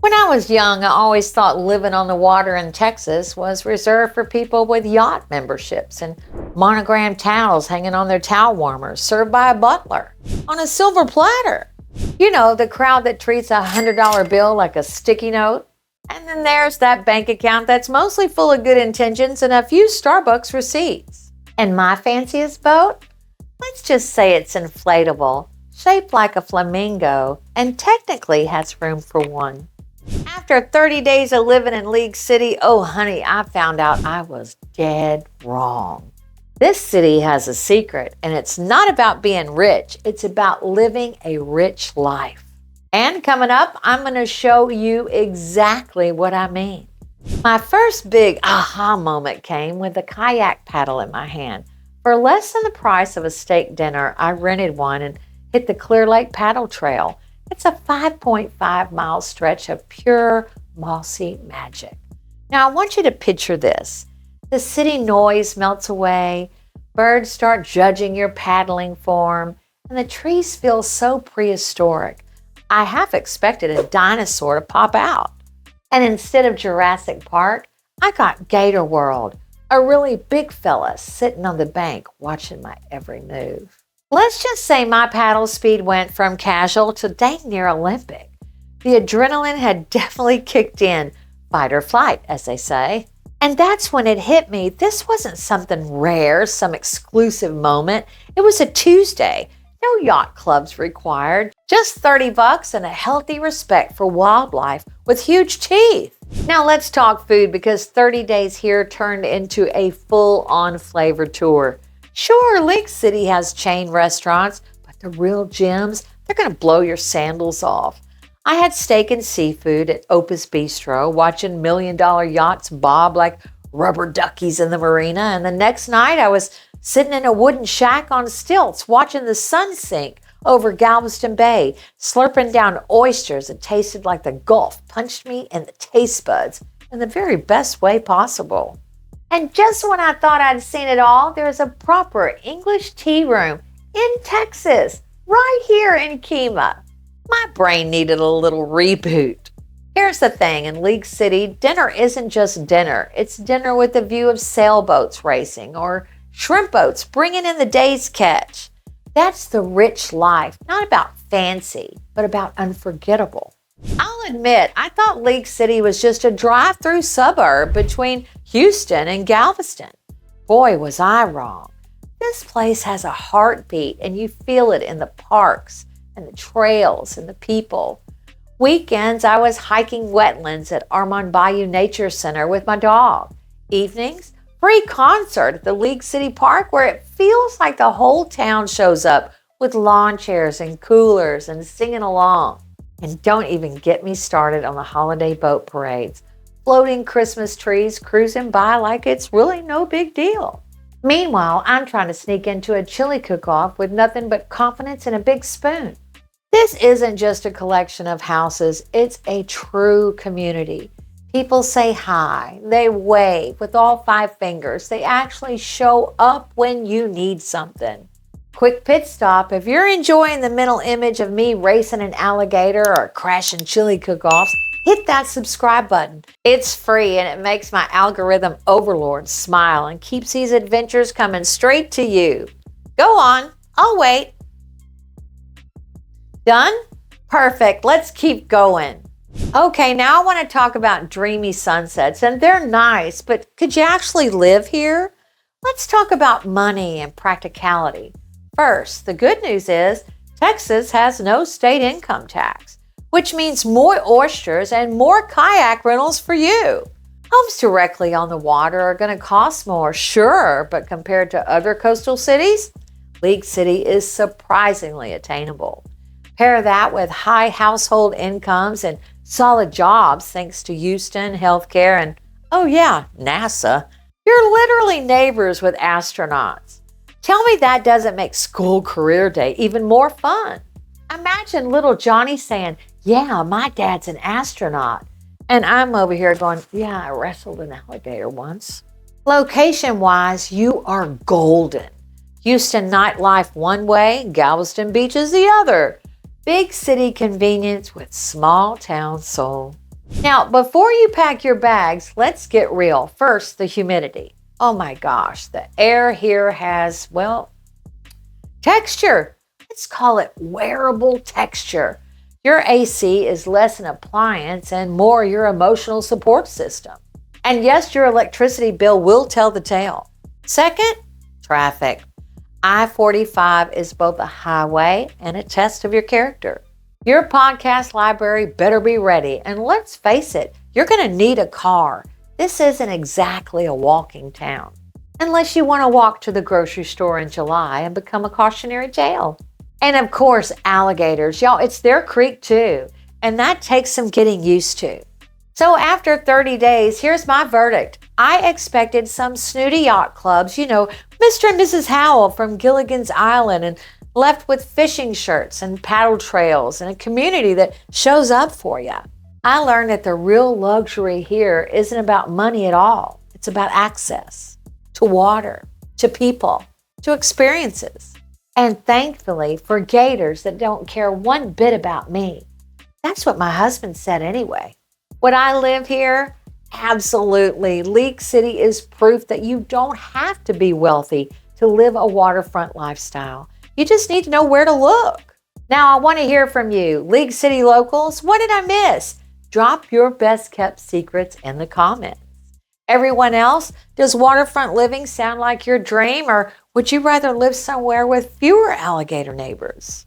When I was young, I always thought living on the water in Texas was reserved for people with yacht memberships and monogrammed towels hanging on their towel warmers, served by a butler on a silver platter. You know, the crowd that treats a $100 bill like a sticky note. And then there's that bank account that's mostly full of good intentions and a few Starbucks receipts. And my fanciest boat? Let's just say it's inflatable, shaped like a flamingo, and technically has room for one. After 30 days of living in League City, oh honey, I found out I was dead wrong. This city has a secret, and it's not about being rich. It's about living a rich life. And coming up, I'm going to show you exactly what I mean. My first big aha moment came with a kayak paddle in my hand. For less than the price of a steak dinner, I rented one and hit the Clear Lake Paddle Trail. It's a 5.5-mile stretch of pure, mossy magic. Now, I want you to picture this. The city noise melts away, birds start judging your paddling form, and the trees feel so prehistoric. I half expected a dinosaur to pop out. And instead of Jurassic Park, I got Gator World, a really big fella sitting on the bank watching my every move. Let's just say my paddle speed went from casual to dang near Olympic. The adrenaline had definitely kicked in, fight or flight, as they say. And that's when it hit me. This wasn't something rare, some exclusive moment. It was a Tuesday. No yacht clubs required, just $30 and a healthy respect for wildlife with huge teeth. Now let's talk food, because 30 days here turned into a full-on flavor tour. Sure, League City has chain restaurants, but the real gems, they're going to blow your sandals off. I had steak and seafood at Opus Bistro, watching million-dollar yachts bob like rubber duckies in the marina, and the next night I was sitting in a wooden shack on stilts watching the sun sink over Galveston Bay, slurping down oysters that tasted like the Gulf punched me in the taste buds in the very best way possible. And just when I thought I'd seen it all, there's a proper English tea room in Texas, right here in Kemah. My brain needed a little reboot. Here's the thing, in League City, dinner isn't just dinner. It's dinner with a view of sailboats racing or shrimp boats bringing in the day's catch. That's the rich life, not about fancy, but about unforgettable. I'll admit, I thought League City was just a drive-through suburb between Houston and Galveston. Boy, was I wrong. This place has a heartbeat, and you feel it in the parks and the trails and the people. Weekends, I was hiking wetlands at Armand Bayou Nature Center with my dog. Evenings, free concert at the League City Park, where it feels like the whole town shows up with lawn chairs and coolers and singing along. And don't even get me started on the holiday boat parades. Floating Christmas trees cruising by like it's really no big deal. Meanwhile, I'm trying to sneak into a chili cook-off with nothing but confidence and a big spoon. This isn't just a collection of houses, it's a true community. People say hi, they wave with all 5 fingers, they actually show up when you need something. Quick pit stop, if you're enjoying the mental image of me racing an alligator or crashing chili cook-offs, hit that subscribe button. It's free and it makes my algorithm overlord smile and keeps these adventures coming straight to you. Go on, I'll wait. Done? Perfect, let's keep going. Okay, now I want to talk about dreamy sunsets, and they're nice, but could you actually live here? Let's talk about money and practicality. First, the good news is Texas has no state income tax, which means more oysters and more kayak rentals for you. Homes directly on the water are going to cost more, sure, but compared to other coastal cities, League City is surprisingly attainable. Pair that with high household incomes and solid jobs thanks to Houston, healthcare, and, oh yeah, NASA. You're literally neighbors with astronauts. Tell me that doesn't make school career day even more fun. Imagine little Johnny saying, yeah, my dad's an astronaut. And I'm over here going, yeah, I wrestled an alligator once. Location-wise, you are golden. Houston nightlife one way, Galveston beaches the other. Big city convenience with small town soul. Now, before you pack your bags, let's get real. First, the humidity. Oh my gosh, the air here has, well, texture. Let's call it wearable texture. Your AC is less an appliance and more your emotional support system. And yes, your electricity bill will tell the tale. Second, traffic. I-45 is both a highway and a test of your character. Your podcast library better be ready. And let's face it, you're going to need a car. This isn't exactly a walking town. Unless you want to walk to the grocery store in July and become a cautionary tale. And of course, alligators. Y'all, it's their creek too. And that takes some getting used to. So after 30 days, here's my verdict. I expected some snooty yacht clubs, Mr. and Mrs. Howell from Gilligan's Island, and left with fishing shirts and paddle trails and a community that shows up for you. I learned that the real luxury here isn't about money at all. It's about access to water, to people, to experiences. And thankfully, for gators that don't care one bit about me. That's what my husband said anyway. Would I live here? Absolutely. League City is proof that you don't have to be wealthy to live a waterfront lifestyle. You just need to know where to look. Now, I want to hear from you. League City locals, what did I miss? Drop your best kept secrets in the comments. Everyone else, does waterfront living sound like your dream, or would you rather live somewhere with fewer alligator neighbors?